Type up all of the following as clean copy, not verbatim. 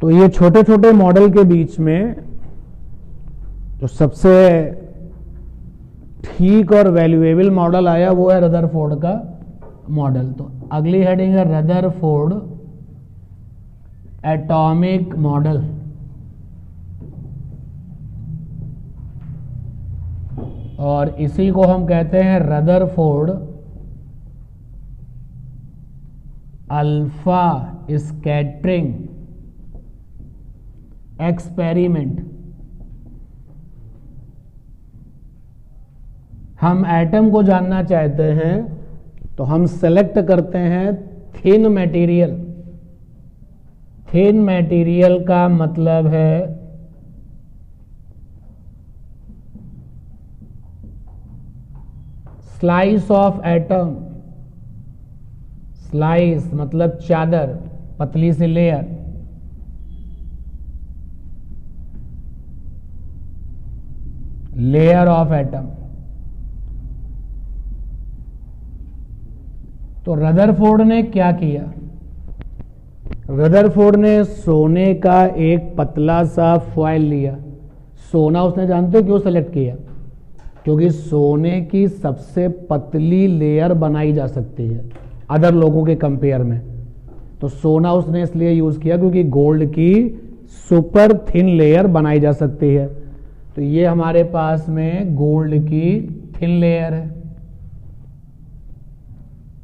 तो ये छोटे छोटे मॉडल के बीच में जो सबसे ठीक और वैल्यूएबल मॉडल आया वो है रदरफोर्ड का मॉडल। तो अगली हेडिंग है रदरफोर्ड एटॉमिक मॉडल। और इसी को हम कहते हैं रदरफोर्ड अल्फा स्कैटरिंग एक्सपेरिमेंट। हम एटम को जानना चाहते हैं तो हम सेलेक्ट करते हैं थिन मटेरियल। थिन मटेरियल का मतलब है स्लाइस ऑफ एटम। स्लाइस मतलब चादर, पतली सी लेयर। Layer of atom. तो रदरफोर्ड ने क्या किया? रदरफोर्ड ने सोने का एक पतला सा फॉयल लिया। सोना उसने जानते हो क्यों सेलेक्ट किया? क्योंकि सोने की सबसे पतली लेयर बनाई जा सकती है अदर लोगों के कंपेयर में। तो सोना उसने इसलिए यूज किया क्योंकि गोल्ड की सुपर थिन लेयर बनाई जा सकती है। तो ये हमारे पास में गोल्ड की थिन लेयर है।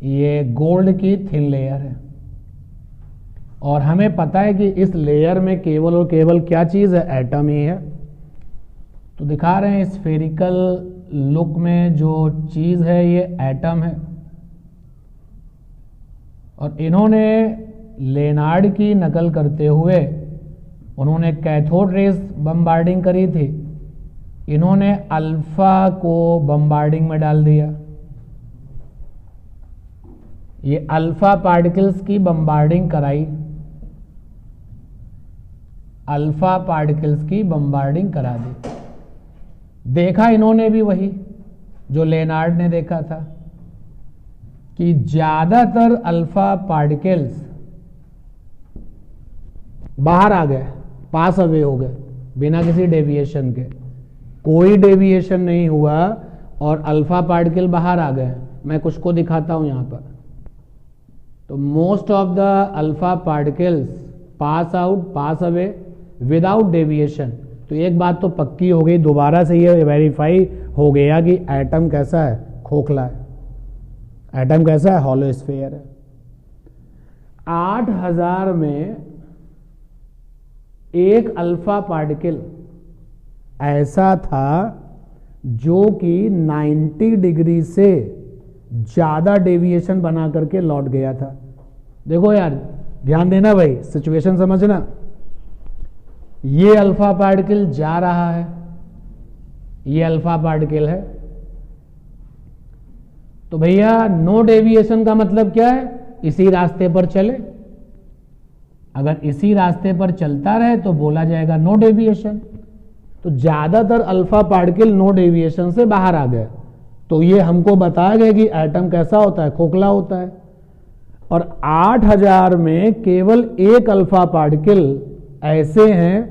ये गोल्ड की थिन लेयर है और हमें पता है कि इस लेयर में केवल और केवल क्या चीज है? एटम ही है। तो दिखा रहे हैं स्फेरिकल लुक में जो चीज है ये एटम है। और इन्होंने लेनार्ड की नकल करते हुए उन्होंने कैथोड रेस बम्बार्डिंग करी थी। इन्होंने अल्फा को बम्बार्डिंग में डाल दिया। ये अल्फा पार्टिकल्स की बम्बार्डिंग कराई। अल्फा पार्टिकल्स की बम्बार्डिंग करा दी। देखा इन्होंने भी वही जो लेनार्ड ने देखा था कि ज्यादातर अल्फा पार्टिकल्स बाहर आ गए, पास अवे हो गए बिना किसी डेविएशन के। कोई डेविएशन नहीं हुआ और अल्फा पार्टिकल बाहर आ गए। मैं कुछ को दिखाता हूं यहां पर। तो most of the alpha particles pass out, pass away without deviation. तो एक बात तो पक्की हो गई, दोबारा से ये वेरीफाई हो गया कि एटम कैसा है? खोखला है। एटम कैसा है? हॉलो स्फीयर है। 8000 में एक अल्फा पार्टिकल ऐसा था जो कि 90 डिग्री से ज्यादा डेविएशन बना करके लौट गया था। देखो यार, ध्यान देना भाई, सिचुएशन समझना। ये अल्फा पार्टिकल जा रहा है, ये अल्फा पार्टिकल है। तो भैया नो डेविएशन का मतलब क्या है? इसी रास्ते पर चले। अगर इसी रास्ते पर चलता रहे तो बोला जाएगा नो डेविएशन। तो ज्यादातर अल्फा पार्टिकल नो डेविएशन से बाहर आ गए। तो ये हमको बताया गया कि एटम कैसा होता है? खोखला होता है। और 8000 में केवल एक अल्फा पार्टिकल ऐसे हैं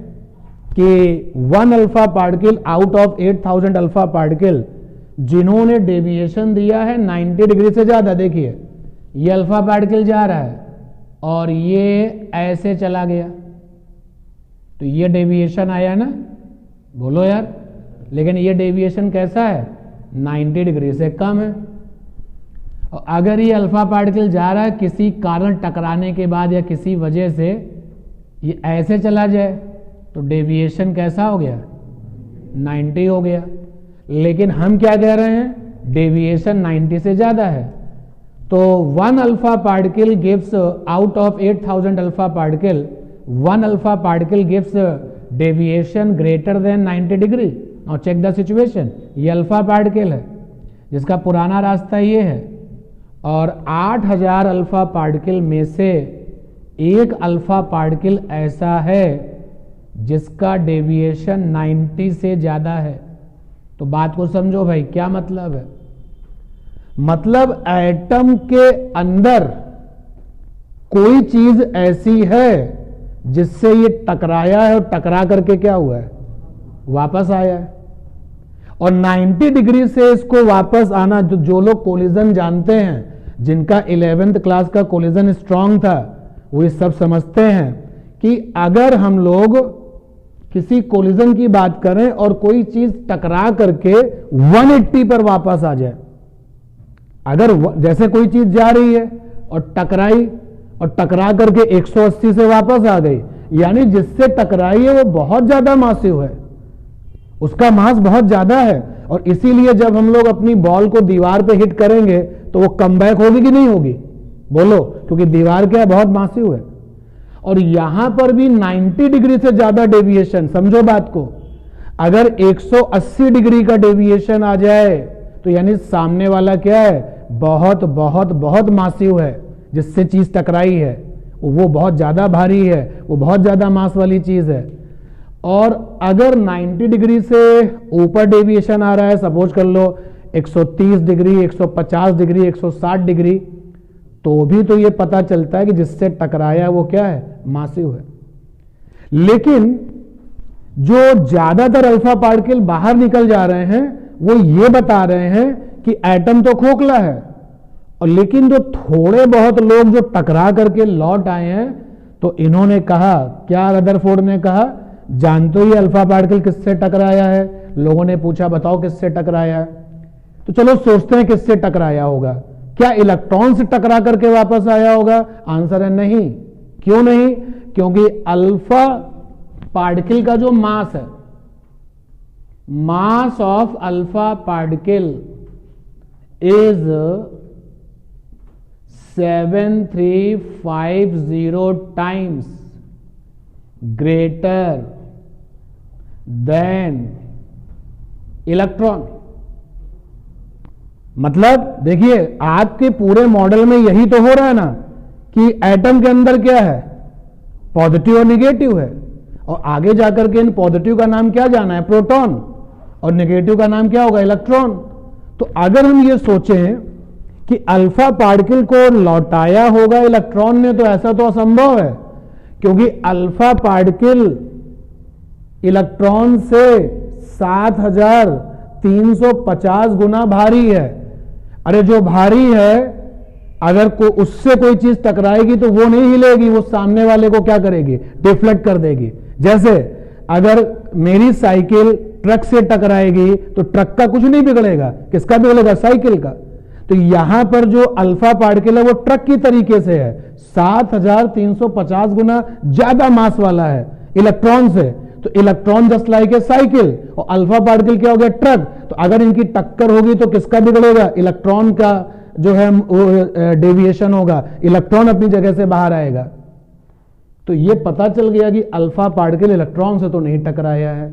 कि 1 alpha particle out of 8000 alpha particle जिन्होंने डेविएशन दिया है 90 डिग्री से ज्यादा। देखिए ये अल्फा पार्टिकल जा रहा है और ये ऐसे चला गया, तो ये डेविएशन आया ना, बोलो यार। लेकिन ये डेविएशन कैसा है? 90 डिग्री से कम है। और अगर ये अल्फा पार्टिकल जा रहा है किसी कारण टकराने के बाद या किसी वजह से ये ऐसे चला जाए तो डेविएशन कैसा हो गया? 90 हो गया। लेकिन हम क्या कह रहे हैं? डेविएशन 90 से ज्यादा है। तो 1 alpha particle gives out of 8000 alpha particle 1 alpha particle gives deviation greater than 90 degree. Now check the situation. ये अल्फा पार्टिकल है जिसका पुराना रास्ता ये है और 8000 अल्फा पार्टिकल में से एक अल्फा पार्टिकल ऐसा है जिसका डेविएशन 90 से ज्यादा है। तो बात को समझो भाई, क्या मतलब है? मतलब एटम के अंदर कोई चीज ऐसी है जिससे ये टकराया है और टकरा करके क्या हुआ है, वापस आया है। और 90 डिग्री से इसको वापस आना, जो लोग कोलिजन जानते हैं, जिनका 11th क्लास का कोलिजन स्ट्रांग था, वो ये सब समझते हैं कि अगर हम लोग किसी कोलिजन की बात करें और कोई चीज टकरा करके 180 पर वापस आ जाए, अगर जैसे कोई चीज जा रही है और टकराई और टकरा करके 180 से वापस आ गई, यानी जिससे टकराई है वो बहुत ज्यादा मासिव है, उसका मास बहुत ज्यादा है। और इसीलिए जब हम लोग अपनी बॉल को दीवार पे हिट करेंगे तो वो कमबैक होगी कि नहीं होगी, बोलो, क्योंकि दीवार क्या है, बहुत मासिव है। और यहां पर भी 90 डिग्री से ज्यादा डेविएशन, समझो बात को, अगर 180 डिग्री का डेविएशन आ जाए तो यानी सामने वाला क्या है, बहुत बहुत बहुत मासिव है, जिससे चीज टकराई है वो बहुत ज्यादा भारी है, वो बहुत ज्यादा मास वाली चीज है। और अगर 90 डिग्री से ऊपर डेविएशन आ रहा है, सपोज कर लो 130 डिग्री, 150 डिग्री, 160 डिग्री, तो भी तो ये पता चलता है कि जिससे टकराया वो क्या है, मासिव है। लेकिन जो ज्यादातर अल्फा पार्टिकल बाहर निकल जा रहे हैं वो ये बता रहे हैं कि एटम तो खोखला है, और लेकिन जो थोड़े बहुत लोग जो टकरा करके लौट आए हैं, तो इन्होंने कहा, क्या रदरफोर्ड ने कहा, जानते हो ये अल्फा पार्टिकल किससे टकराया है? लोगों ने पूछा बताओ किससे टकराया है, तो चलो सोचते हैं किससे टकराया होगा। क्या इलेक्ट्रॉन से टकरा करके वापस आया होगा? आंसर है नहीं। क्यों नहीं? क्योंकि अल्फा पार्टिकल का जो मास है, mass of alpha particle is 7350 times greater than electron. मतलब देखिए, आपके पूरे मॉडल में यही तो हो रहा है ना कि एटम के अंदर क्या है, पॉजिटिव और निगेटिव है, और आगे जाकर के इन पॉजिटिव का नाम क्या जाना है, प्रोटॉन, और निगेटिव का नाम क्या होगा, इलेक्ट्रॉन। तो अगर हम ये सोचें कि अल्फा पार्टिकल को लौटाया होगा इलेक्ट्रॉन ने, तो ऐसा तो असंभव है, क्योंकि अल्फा पार्टिकल इलेक्ट्रॉन से 7350 गुना भारी है। अरे जो भारी है, अगर उससे कोई चीज टकराएगी तो वो नहीं हिलेगी, वो सामने वाले को क्या करेगी, डिफ्लेक्ट कर देगी। जैसे अगर मेरी साइकिल ट्रक से टकराएगी तो ट्रक का कुछ नहीं बिगड़ेगा, किसका बिगड़ेगा, साइकिल का। तो यहां पर जो अल्फा पार्टिकल है वो ट्रक की तरीके से है, 7350 गुना ज्यादा मास वाला है इलेक्ट्रॉन से। तो electron just like a cycle, और अल्फा पार्टिकल क्या हो गया, ट्रक। तो अगर इनकी टक्कर होगी तो किसका बिगड़ेगा, इलेक्ट्रॉन का जो है डेविएशन होगा, इलेक्ट्रॉन अपनी जगह से बाहर आएगा। तो ये पता चल गया कि अल्फा पार्टिकल इलेक्ट्रॉन से तो नहीं टकराया है।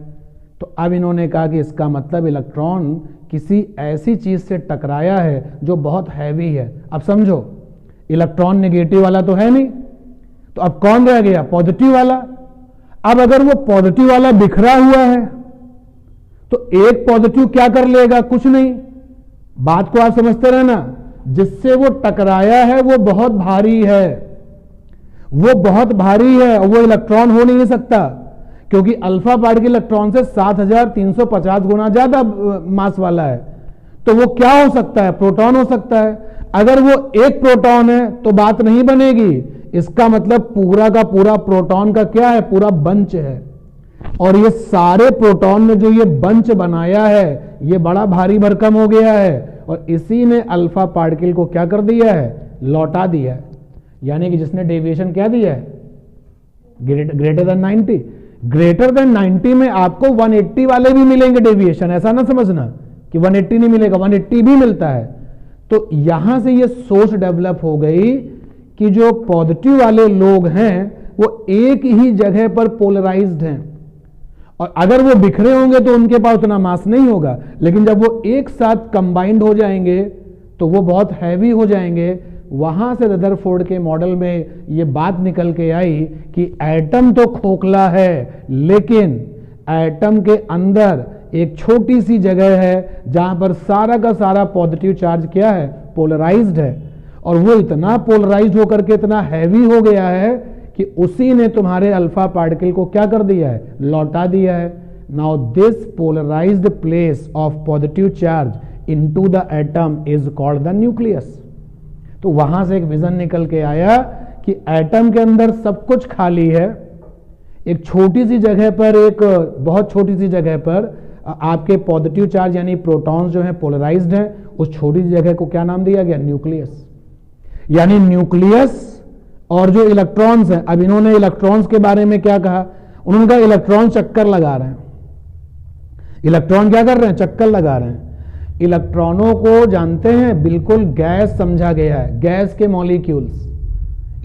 तो अब इन्होंने कहा कि इसका मतलब इलेक्ट्रॉन किसी ऐसी चीज से टकराया है जो बहुत हैवी है। अब समझो, इलेक्ट्रॉन नेगेटिव वाला तो है नहीं, तो अब कौन रह गया, पॉजिटिव वाला। अब अगर वो पॉजिटिव वाला बिखरा हुआ है तो एक पॉजिटिव क्या कर लेगा, कुछ नहीं। बात को आप समझते रहना, जिससे वो टकराया है वो बहुत भारी है, वो बहुत भारी है, और वो इलेक्ट्रॉन हो नहीं सकता, क्योंकि अल्फा पार्टिकल इलेक्ट्रॉन से 7350 गुना ज्यादा मास वाला है। तो वो क्या हो सकता है, प्रोटॉन हो सकता है। अगर वो एक प्रोटॉन है तो बात नहीं बनेगी, इसका मतलब पूरा का पूरा प्रोटॉन का क्या है, पूरा बंच है। और ये सारे प्रोटॉन ने जो ये बंच बनाया है, ये बड़ा भारी भरकम हो गया है, और इसी ने अल्फा पार्टिकल को क्या कर दिया है, लौटा दिया है। यानी कि जिसने डेविएशन क्या दिया है, ग्रेटर देन 90। ग्रेटर देन 90 में आपको 180 वाले भी मिलेंगे डेविएशन, ऐसा ना समझना कि 180 नहीं मिलेगा, 180 भी मिलता है। तो यहां से ये सोच डेवलप हो गई कि जो पॉजिटिव वाले लोग हैं वो एक ही जगह पर पोलराइज्ड हैं, और अगर वो बिखरे होंगे तो उनके पास उतना मास नहीं होगा, लेकिन जब वो एक साथ कंबाइंड हो जाएंगे तो वो बहुत हैवी हो जाएंगे। वहां से रदरफोर्ड के मॉडल में ये बात निकल के आई कि एटम तो खोखला है, लेकिन एटम के अंदर एक छोटी सी जगह है जहां पर सारा का सारा पॉजिटिव चार्ज क्या है, पोलराइज्ड है, और वो इतना पोलराइज्ड होकर के इतना हैवी हो गया है कि उसी ने तुम्हारे अल्फा पार्टिकल को क्या कर दिया है, लौटा दिया है। Now this polarised place of positive charge into the atom is called the nucleus. तो वहां से एक विजन निकल के आया कि एटम के अंदर सब कुछ खाली है, एक छोटी सी जगह पर, एक बहुत छोटी सी जगह पर आपके पॉजिटिव चार्ज यानी प्रोटॉन्स जो है पोलराइज्ड है, उस छोटी सी जगह को क्या नाम दिया गया, न्यूक्लियस। यानी न्यूक्लियस और जो इलेक्ट्रॉन्स हैं, अब इन्होंने इलेक्ट्रॉन्स के बारे में क्या कहा, उन्होंने कहा इलेक्ट्रॉन चक्कर लगा रहे हैं। इलेक्ट्रॉन क्या कर रहे हैं, चक्कर लगा रहे हैं। इलेक्ट्रॉनों को जानते हैं बिल्कुल गैस समझा गया है, गैस के मॉलिक्यूल्स।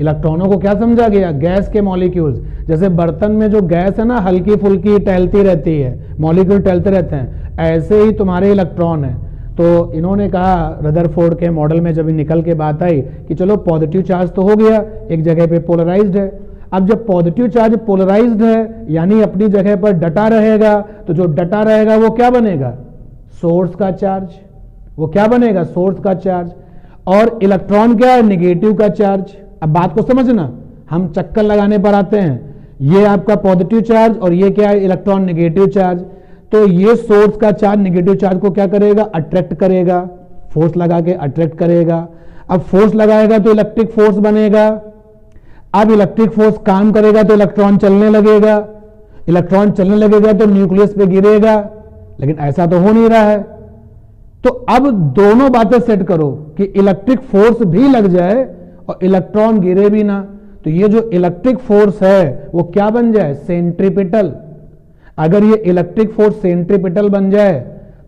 इलेक्ट्रॉनों को क्या समझा गया, गैस के मॉलिक्यूल्स। जैसे बर्तन में जो गैस है ना, हल्की फुल्की टहलती रहती है, मॉलिक्यूल टहलते रहते हैं, ऐसे ही तुम्हारे इलेक्ट्रॉन है। तो इन्होंने कहा रदरफोर्ड के मॉडल में जब निकल के बात आई कि चलो पॉजिटिव चार्ज तो हो गया, एक जगह पे पोलराइज्ड है। अब जब पॉजिटिव चार्ज पोलराइज्ड है यानी अपनी जगह पर डटा रहेगा, तो जो डटा रहेगा वो क्या बनेगा, सोर्स का चार्ज। वो क्या बनेगा, सोर्स का चार्ज। और इलेक्ट्रॉन क्या है, निगेटिव का चार्ज। अब बात को समझना, हम चक्कर लगाने पर आते हैं, ये आपका पॉजिटिव चार्ज और ये क्या है, इलेक्ट्रॉन निगेटिव चार्ज। तो ये सोर्स का चार्ज निगेटिव चार्ज को क्या करेगा, अट्रैक्ट करेगा, फोर्स लगा के अट्रैक्ट करेगा। अब फोर्स लगाएगा तो इलेक्ट्रिक फोर्स बनेगा। अब इलेक्ट्रिक फोर्स काम करेगा तो इलेक्ट्रॉन चलने लगेगा, इलेक्ट्रॉन चलने लगेगा तो न्यूक्लियस पे गिरेगा। लेकिन ऐसा तो हो नहीं रहा है। तो अब दोनों बातें सेट करो कि इलेक्ट्रिक फोर्स भी लग जाए और इलेक्ट्रॉन गिरे भी ना, तो ये जो इलेक्ट्रिक फोर्स है वो क्या बन जाए, सेंट्रीपिटल। अगर ये इलेक्ट्रिक फोर्स सेंट्रीपिटल बन जाए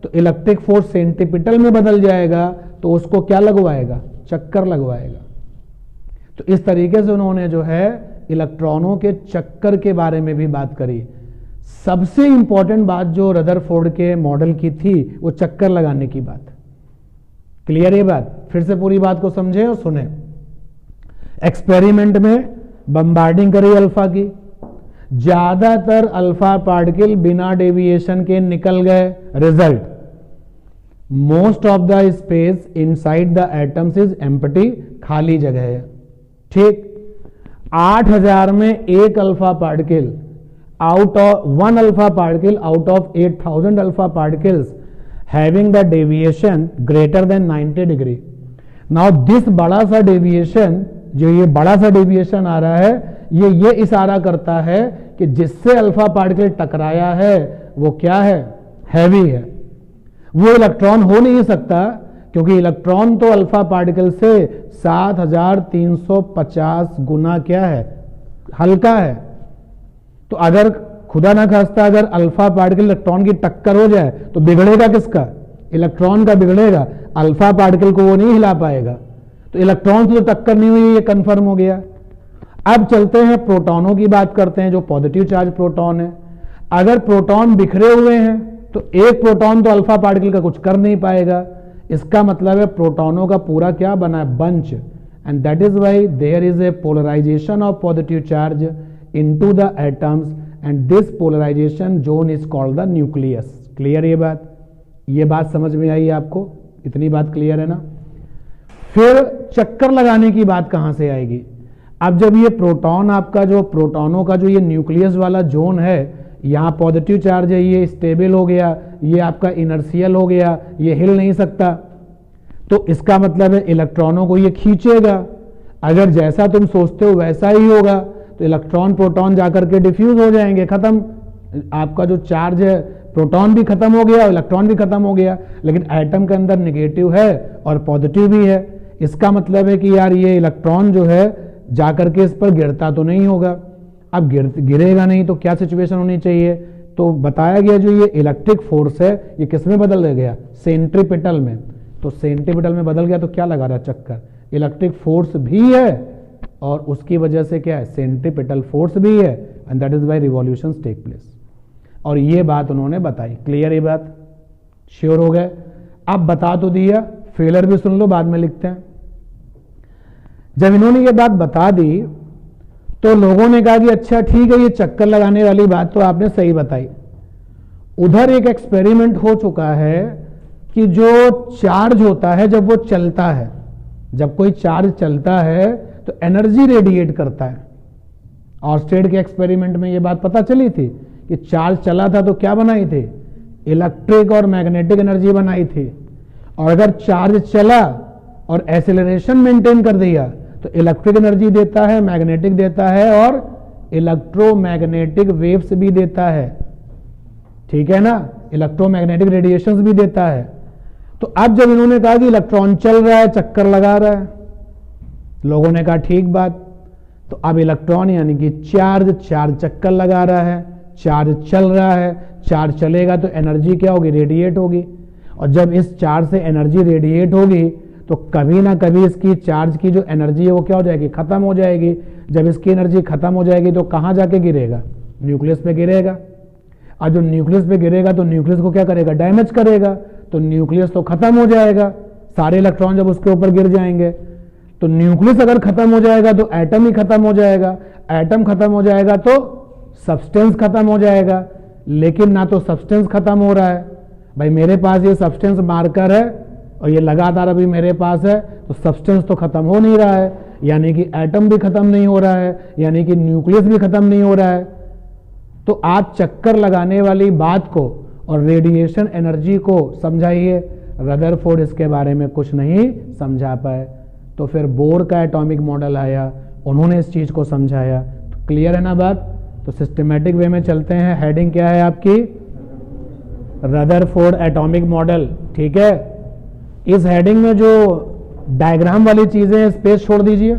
तो इलेक्ट्रिक फोर्स सेंट्रीपिटल में बदल जाएगा, तो उसको क्या लगवाएगा, चक्कर लगवाएगा। तो इस तरीके से उन्होंने जो है इलेक्ट्रॉनों के चक्कर के बारे में भी बात करी। सबसे इंपॉर्टेंट बात जो रदरफोर्ड के मॉडल की थी वो चक्कर लगाने की बात। क्लियर ये बात, फिर से पूरी बात को समझे और सुने। एक्सपेरिमेंट में बम्बार्डिंग करी अल्फा की, ज्यादातर अल्फा पार्टिकल बिना डेविएशन के निकल गए। Result, most of the space inside the atoms is empty, खाली जगह है। ठीक, 8000 में एक alpha particle out of 1 alpha particle out of 8000 alpha particles having the deviation greater than 90 degree. Now this बड़ा सा डेविएशन, जो ये बड़ा सा डेविएशन आ रहा है, ये इशारा करता है कि जिससे अल्फा पार्टिकल टकराया है वो क्या है, हैवी है। वो इलेक्ट्रॉन हो नहीं सकता, क्योंकि इलेक्ट्रॉन तो अल्फा पार्टिकल से 7350 गुना क्या है, हल्का है। तो अगर खुदा ना खास्ता अगर अल्फा पार्टिकल इलेक्ट्रॉन की टक्कर हो जाए तो बिगड़ेगा किसका, इलेक्ट्रॉन का बिगड़ेगा, अल्फा पार्टिकल को वो नहीं हिला पाएगा। तो इलेक्ट्रॉन से तो टक्कर नहीं हुई, ये कंफर्म हो गया। अब चलते हैं प्रोटॉनों की बात करते हैं, जो पॉजिटिव चार्ज प्रोटॉन है। अगर प्रोटॉन बिखरे हुए हैं तो एक प्रोटॉन तो अल्फा पार्टिकल का कुछ कर नहीं पाएगा। इसका मतलब है प्रोटॉनों का पूरा क्या बना है, bunch. And that is why there is a polarisation of positive charge into the atoms and this polarisation zone is called the nucleus. Clear ये बात समझ में आई आपको, इतनी बात क्लियर है ना। फिर चक्कर लगाने की बात कहां से आएगी। अब जब ये प्रोटॉन आपका जो प्रोटॉनों का जो ये न्यूक्लियस वाला जोन है, यहां पॉजिटिव चार्ज है, ये स्टेबल हो गया, ये आपका इनर्शियल हो गया, ये हिल नहीं सकता, तो इसका मतलब है इलेक्ट्रॉनों को ये खींचेगा। अगर जैसा तुम सोचते हो वैसा ही होगा तो इलेक्ट्रॉन प्रोटॉन जाकर के डिफ्यूज हो जाएंगे, खत्म। आपका जो चार्ज है, प्रोटॉन भी खत्म हो गया, इलेक्ट्रॉन भी खत्म हो गया। लेकिन एटम के अंदर नेगेटिव है और पॉजिटिव भी है। इसका मतलब है कि यार ये इलेक्ट्रॉन जो है जाकर के इस पर गिरता तो नहीं होगा। अब गिरेगा नहीं तो क्या सिचुएशन होनी चाहिए, तो बताया गया जो ये इलेक्ट्रिक फोर्स है ये किस में बदल गया, सेंट्रीपिटल में। तो सेंट्रीपिटल में बदल गया तो क्या लगा रहा है, चक्कर। इलेक्ट्रिक फोर्स भी है और उसकी वजह से क्या है, सेंट्रीपिटल फोर्स भी है, and that is why revolutions take place. और ये बात उन्होंने बताई। क्लियर ये बात, श्योर हो गए। अब बता तो दिया, फेलर भी सुन लो, बाद में लिखते हैं। जब इन्होंने ये बात बता दी तो लोगों ने कहा कि अच्छा ठीक है, ये चक्कर लगाने वाली बात तो आपने सही बताई। उधर एक एक्सपेरिमेंट हो चुका है कि जो चार्ज होता है जब वो चलता है, जब कोई चार्ज चलता है तो एनर्जी रेडिएट करता है। ऑर्स्टेड के एक्सपेरिमेंट में ये बात पता चली थी कि चार्ज चला था तो क्या बनाई थी, इलेक्ट्रिक और मैग्नेटिक एनर्जी बनाई थी। और अगर चार्ज चला और एसिलरेशन मेंटेन कर दिया तो इलेक्ट्रिक एनर्जी देता है, मैग्नेटिक देता है और इलेक्ट्रोमैग्नेटिक वेव्स भी देता है, ठीक है ना, इलेक्ट्रोमैग्नेटिक रेडिएशंस भी देता है। तो अब जब इन्होंने कहा कि इलेक्ट्रॉन चल रहा है, चक्कर लगा रहा है, लोगों ने कहा ठीक बात, तो अब इलेक्ट्रॉन यानी कि चार्ज चक्कर लगा रहा है, चार्ज चल रहा है, चार्ज चलेगा तो एनर्जी क्या होगी, रेडिएट होगी। और जब इस चार्ज से एनर्जी रेडिएट होगी तो कभी ना कभी इसकी चार्ज की जो एनर्जी है वो क्या हो जाएगी, खत्म हो जाएगी। जब इसकी एनर्जी खत्म हो जाएगी तो कहां जाके गिरेगा, न्यूक्लियस पे गिरेगा। और जो न्यूक्लियस पे गिरेगा तो न्यूक्लियस को क्या करेगा, डैमेज करेगा, तो न्यूक्लियस तो खत्म हो जाएगा, सारे इलेक्ट्रॉन जब उसके ऊपर गिर जाएंगे। तो न्यूक्लियस अगर खत्म हो जाएगा तो एटम ही खत्म हो जाएगा, एटम खत्म हो जाएगा तो सब्सटेंस खत्म हो जाएगा। लेकिन ना तो सब्सटेंस खत्म हो रहा है, भाई मेरे पास ये सब्सटेंस मार्कर है और ये लगातार अभी मेरे पास है, तो सब्सटेंस तो खत्म हो नहीं रहा है, यानी कि एटम भी खत्म नहीं हो रहा है, यानी कि न्यूक्लियस भी खत्म नहीं हो रहा है। तो आप चक्कर लगाने वाली बात को और रेडिएशन एनर्जी को समझाइए, रदरफोर्ड इसके बारे में कुछ नहीं समझा पाए। तो फिर बोर का एटॉमिक मॉडल आया, उन्होंने इस चीज को समझाया। तो क्लियर है ना बात। तो सिस्टमेटिक वे में चलते हैं। हेडिंग क्या है आपकी, रदरफोर्ड एटॉमिक मॉडल, ठीक है। इस हेडिंग में जो डायग्राम वाली चीजें स्पेस छोड़ दीजिए,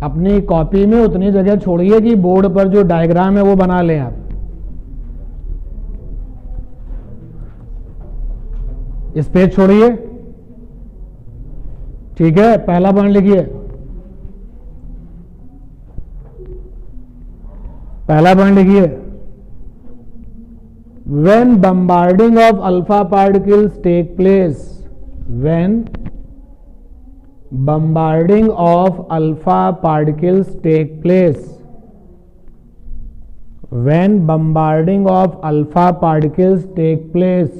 अपनी कॉपी में उतनी जगह छोड़िए कि बोर्ड पर जो डायग्राम है वो बना लें आप। स्पेस छोड़िए, ठीक है। पहला पॉइंट लिखिए, पहला पॉइंट लिखिए, when bombarding of alpha particles take place, when bombarding of alpha particles take place, when bombarding of alpha particles take place,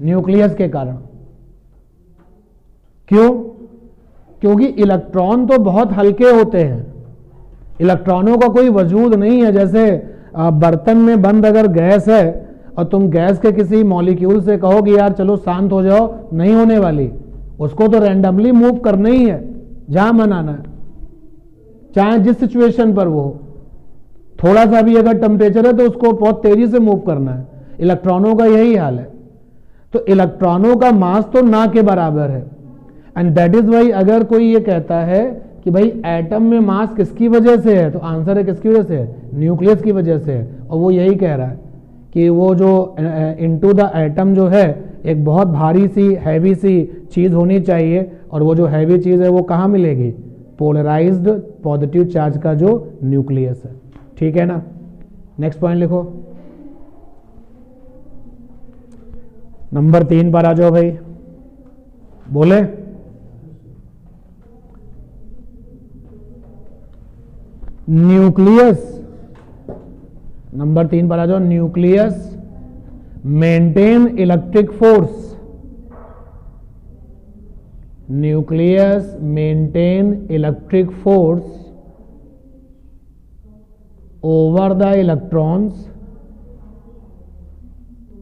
nucleus के कारण। क्यों? क्योंकि इलेक्ट्रॉन तो बहुत हल्के होते हैं, इलेक्ट्रॉनों का कोई वजूद नहीं है। जैसे बर्तन में बंद अगर गैस है और तुम गैस के किसी मॉलिक्यूल से कहो कि यार चलो शांत हो जाओ, नहीं होने वाली, उसको तो रैंडमली मूव करना ही है जहां बनाना है, चाहे जिस सिचुएशन पर वो हो। थोड़ा सा भी अगर टेम्परेचर है तो उसको बहुत तेजी से मूव करना है। इलेक्ट्रॉनों का यही हाल है। तो इलेक्ट्रॉनों का मास तो ना के बराबर है, एंड दैट इज वाई अगर कोई ये कहता है कि भाई एटम में मास किसकी वजह से है, तो आंसर है किसकी वजह से है, न्यूक्लियस की वजह से है। और वो यही कह रहा है कि वो जो इनटू द एटम जो है एक बहुत भारी सी हैवी सी चीज होनी चाहिए, और वो जो हैवी चीज है वो कहाँ मिलेगी, पोलराइज्ड पॉजिटिव चार्ज का जो न्यूक्लियस है, ठीक है ना। नेक्स्ट पॉइंट लिखो, नंबर 3 पर आ जाओ भाई, बोले। न्यूक्लियस, नंबर 3 पर आ जाओ, nucleus maintain electric force, nucleus maintain electric force over the electrons,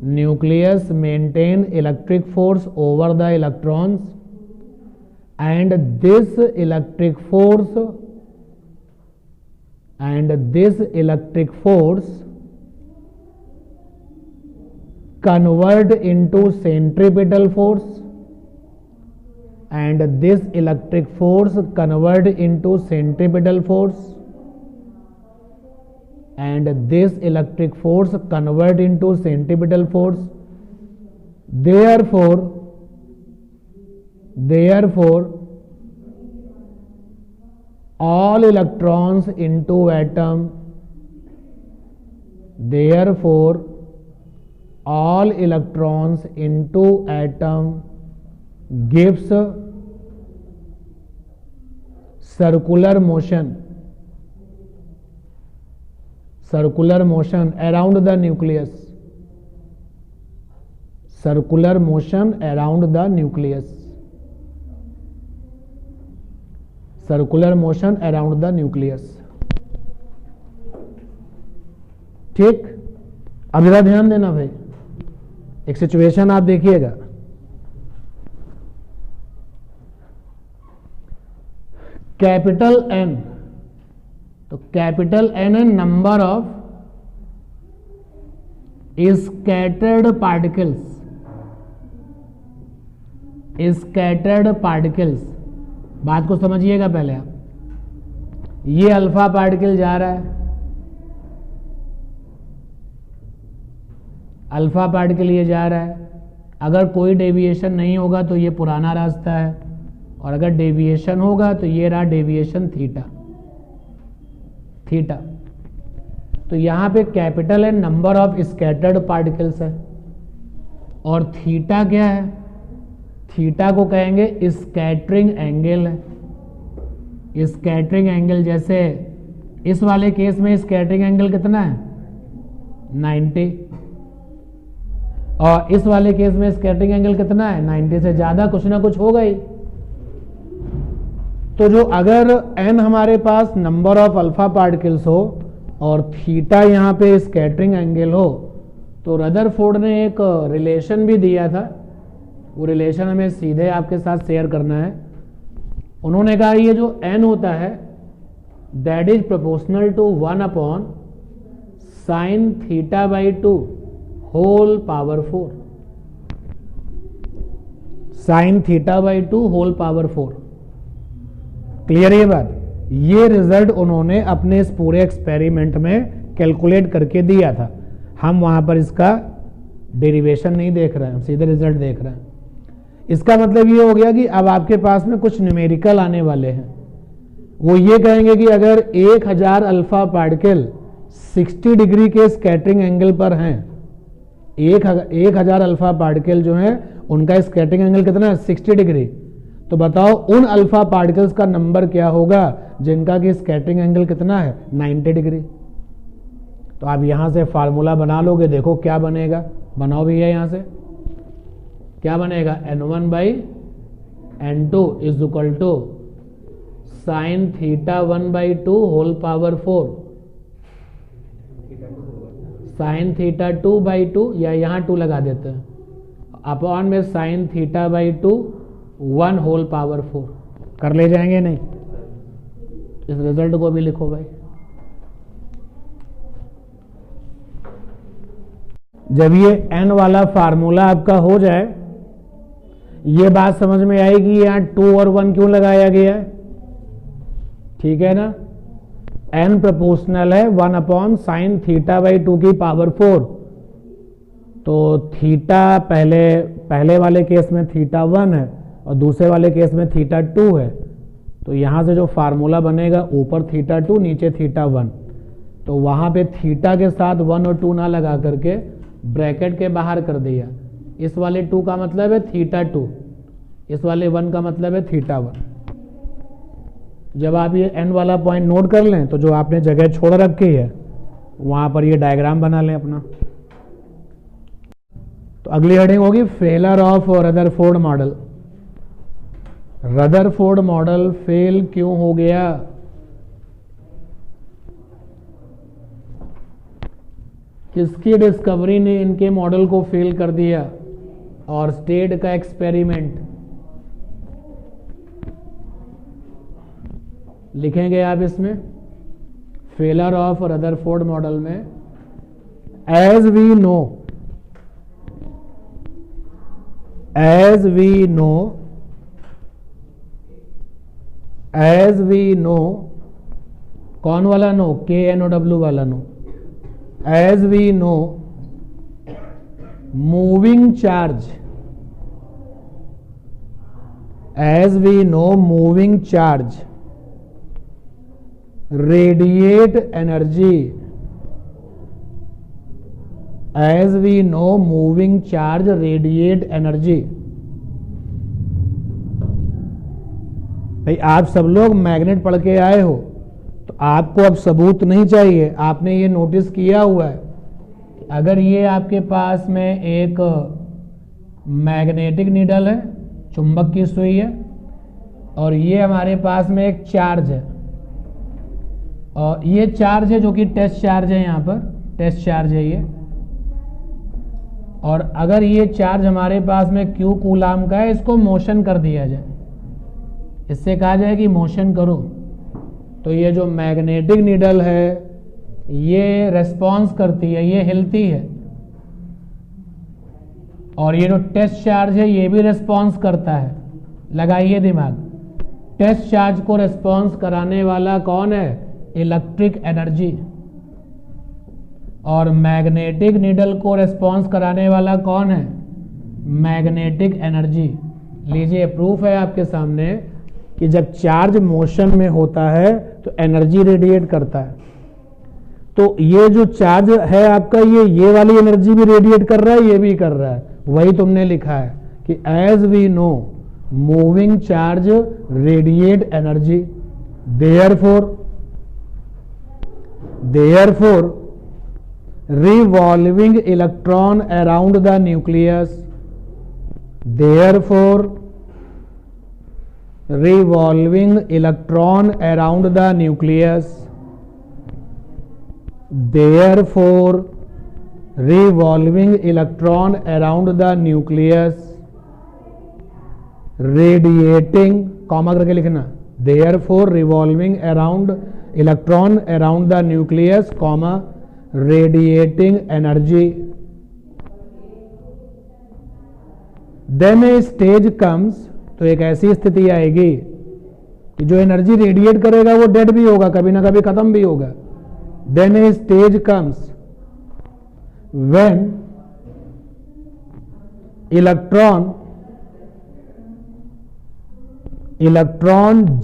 nucleus maintain electric force over the electrons, and this electric force convert into centripetal force, and this electric force convert into centripetal force, and this electric force convert into centripetal force. Therefore all electrons into atom, therefore all electrons into atom gives circular motion around the nucleus, circular motion around the nucleus. Circular motion around the nucleus. ठीक, अब जरा ध्यान देना भाई, एक situation आप देखिएगा। Capital N, तो कैपिटल एन है number of scattered particles, scattered particles. बात को समझिएगा पहले आप, ये अल्फा पार्टिकल जा रहा है, अल्फा पार्टिकल ये जा रहा है। अगर कोई डेविएशन नहीं होगा तो ये पुराना रास्ता है, और अगर डेविएशन होगा तो ये रहा डेविएशन थीटा, थीटा। तो यहां पे कैपिटल है नंबर ऑफ स्कैटर्ड पार्टिकल्स है, और थीटा क्या है? थीटा को कहेंगे स्कैटरिंग एंगल है। स्कैटरिंग एंगल, जैसे इस वाले केस में स्कैटरिंग एंगल कितना है? 90, और इस वाले केस में स्कैटरिंग एंगल कितना है? 90 से ज्यादा, कुछ ना कुछ होगा ही। तो जो अगर n हमारे पास नंबर ऑफ अल्फा पार्टिकल्स हो और थीटा यहां पे स्कैटरिंग एंगल हो, तो रदरफोर्ड ने एक रिलेशन भी दिया था, वो रिलेशन हमें सीधे आपके साथ शेयर करना है। उन्होंने कहा ये जो n होता है that is proportional to 1 sin θ/2 whole power 4, sin θ/2 whole power 4। Clear ये बात? ये रिजल्ट उन्होंने अपने इस पूरे एक्सपेरिमेंट में कैलकुलेट करके दिया था। हम वहां पर इसका डेरिवेशन नहीं देख रहे हैं, हम सीधे रिजल्ट देख रहे हैं। इसका मतलब ये हो गया कि अब आपके पास में कुछ न्यूमेरिकल आने वाले हैं। वो ये कहेंगे कि अगर 1000 अल्फा पार्टिकल 60 डिग्री के स्कैटरिंग एंगल पर हैं, 1000 अल्फा पार्टिकल जो हैं उनका स्कैटरिंग एंगल कितना है? 60 डिग्री। तो बताओ उन अल्फा पार्टिकल्स का नंबर क्या होगा जिनका कि स्कैटरिंग एंगल कितना है? 90 डिग्री। तो आप यहां से फार्मूला बना लोगे, देखो क्या बनेगा, बनाओ भैया। यहां से क्या बनेगा? n1/n2 is equal to sin θ1/2 whole power 4 sin θ2/2, या यहां 2 लगा देते हैं, अपॉन में sin θ/2 1 होल पावर 4। कर ले जाएंगे नहीं? इस रिजल्ट को भी लिखो भाई। जब ये n वाला फार्मूला आपका हो जाए, ये बात समझ में आएगी यहां 2 और 1 क्यों लगाया गया है। ठीक है ना? n प्रोपोर्शनल है 1 sin θ/2 की पावर 4। तो थीटा पहले वाले केस में θ1 है और दूसरे वाले केस में θ2 है। तो यहां से जो फार्मूला बनेगा, ऊपर θ2 नीचे θ1, तो वहां पे थीटा के साथ 1 और 2 ना लगा करके ब्रैकेट के बाहर कर दिया। इस वाले 2 का मतलब है θ2, इस वाले 1 का मतलब है θ1। जब आप ये n वाला पॉइंट नोट कर लें तो जो आपने जगह छोड़ रखी है वहां पर ये डायग्राम बना लें अपना। तो अगली हेडिंग होगी failure of Rutherford model. Rutherford model fail क्यों हो गया? किसकी डिस्कवरी ने इनके मॉडल को फेल कर दिया? और स्टेड का एक्सपेरिमेंट लिखेंगे आप इसमें, फेलर ऑफ रदरफोर्ड मॉडल में। एज वी नो, कौन वाला नो? KNOW वाला know. As we know, moving charge radiate energy. As we know, moving charge radiate energy. भाई आप सब लोग मैग्नेट पढ़ के आए हो, तो आपको अब सबूत नहीं चाहिए। आपने ये नोटिस किया हुआ है, अगर ये आपके पास में एक मैग्नेटिक नीडल है, चुंबक की सुई है, और ये हमारे पास में एक चार्ज है, और ये चार्ज है जो कि टेस्ट चार्ज है, यहाँ पर टेस्ट चार्ज है ये। और अगर ये चार्ज हमारे पास में Q कूलाम का है, इसको मोशन कर दिया जाए, इससे कहा जाए कि मोशन करो, तो ये जो मैग्नेटिक नीडल है ये रेस्पॉन्स करती है, ये हिलती है। और ये जो टेस्ट चार्ज है ये भी रेस्पॉन्स करता है। लगाइए दिमाग, टेस्ट चार्ज को रेस्पॉन्स कराने वाला कौन है? Electric energy. और मैग्नेटिक नीडल को रेस्पॉन्स कराने वाला कौन है? Magnetic energy. लीजिए, प्रूफ है आपके सामने कि जब चार्ज मोशन में होता है तो एनर्जी रेडिएट करता है। तो ये जो चार्ज है आपका, ये वाली एनर्जी भी रेडिएट कर रहा है, ये भी कर रहा है। वही तुमने लिखा है कि as we know moving charge radiate energy, therefore revolving electron around the nucleus, therefore revolving electron around the nucleus, therefore revolving electron around the nucleus radiating, comma करके लिखना, therefore revolving around electron around the nucleus, comma radiating energy, then a stage comes, तो एक ऐसी स्थिति आएगी कि जो energy radiate करेगा वो डेड भी होगा, कभी ना कभी खत्म भी होगा। then a stage comes when electron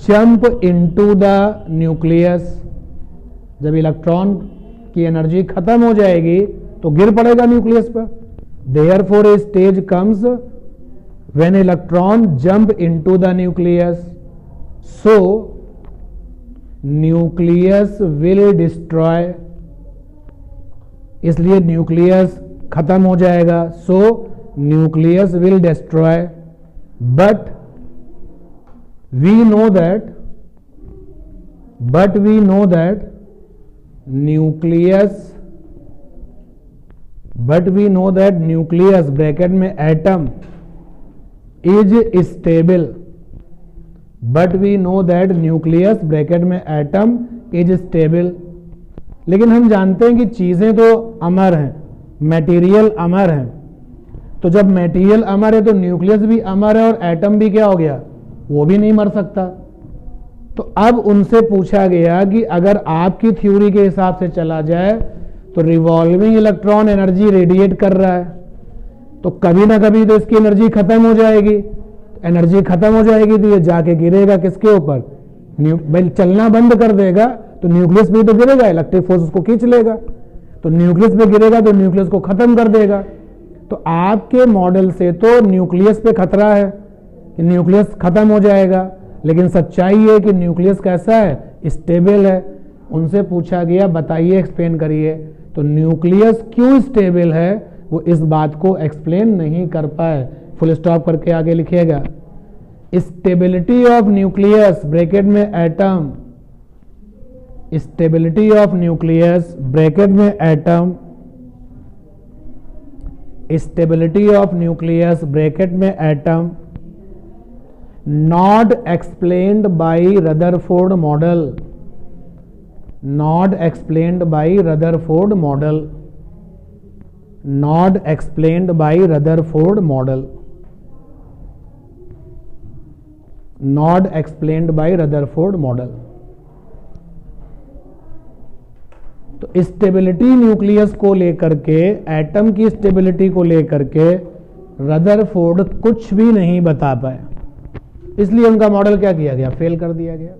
jump into the nucleus, जब इलेक्ट्रॉन की एनर्जी खत्म हो जाएगी तो गिर पड़ेगा न्यूक्लियस पर। Therefore a stage comes when electron jump into the nucleus, so nucleus will destroy, इसलिए न्यूक्लियस खत्म हो जाएगा, so nucleus will destroy, but we know that nucleus bracket में atom is stable, but we know that nucleus bracket में atom is stable. लेकिन हम जानते हैं कि चीजें तो अमर हैं, मटेरियल अमर है, तो जब मटेरियल अमर है तो न्यूक्लियस भी अमर है और एटम भी क्या हो गया? वो भी नहीं मर सकता। तो अब उनसे पूछा गया कि अगर आपकी थ्योरी के हिसाब से चला जाए तो रिवॉल्विंग इलेक्ट्रॉन एनर्जी रेडिएट कर रहा है, तो कभी ना कभी तो इसकी एनर्जी खत्म हो जाएगी। एनर्जी खत्म हो जाएगी तो ये जाके गिरेगा किसके ऊपर? भाई चलना बंद कर देगा तो न्यूक्लियस भी तो गिरेगा, इलेक्ट्रिक फोर्स उसको खींच लेगा, तो न्यूक्लियस पे गिरेगा तो न्यूक्लियस को खत्म कर देगा। तो आपके मॉडल से तो न्यूक्लियस पे खतरा है कि न्यूक्लियस खत्म हो जाएगा, लेकिन सच्चाई है कि न्यूक्लियस कैसा है? स्टेबल है। उनसे पूछा गया बताइए, एक्सप्लेन करिए। तो न्यूक्लियस क्यों स्टेबल है वो इस बात को एक्सप्लेन नहीं कर पाए। फुल स्टॉप करके आगे लिखिएगा, स्टेबिलिटी ऑफ न्यूक्लियस ब्रैकेट में atom, stability of nucleus bracket में atom, stability of nucleus bracket में atom, not explained by Rutherford model, not explained by Rutherford model, not explained by Rutherford model, not explained by Rutherford model। तो stability nucleus को लेकर के, atom की stability को लेकर के रदरफोर्ड कुछ भी नहीं बता पाए, इसलिए उनका मॉडल क्या किया गया? फेल कर दिया गया।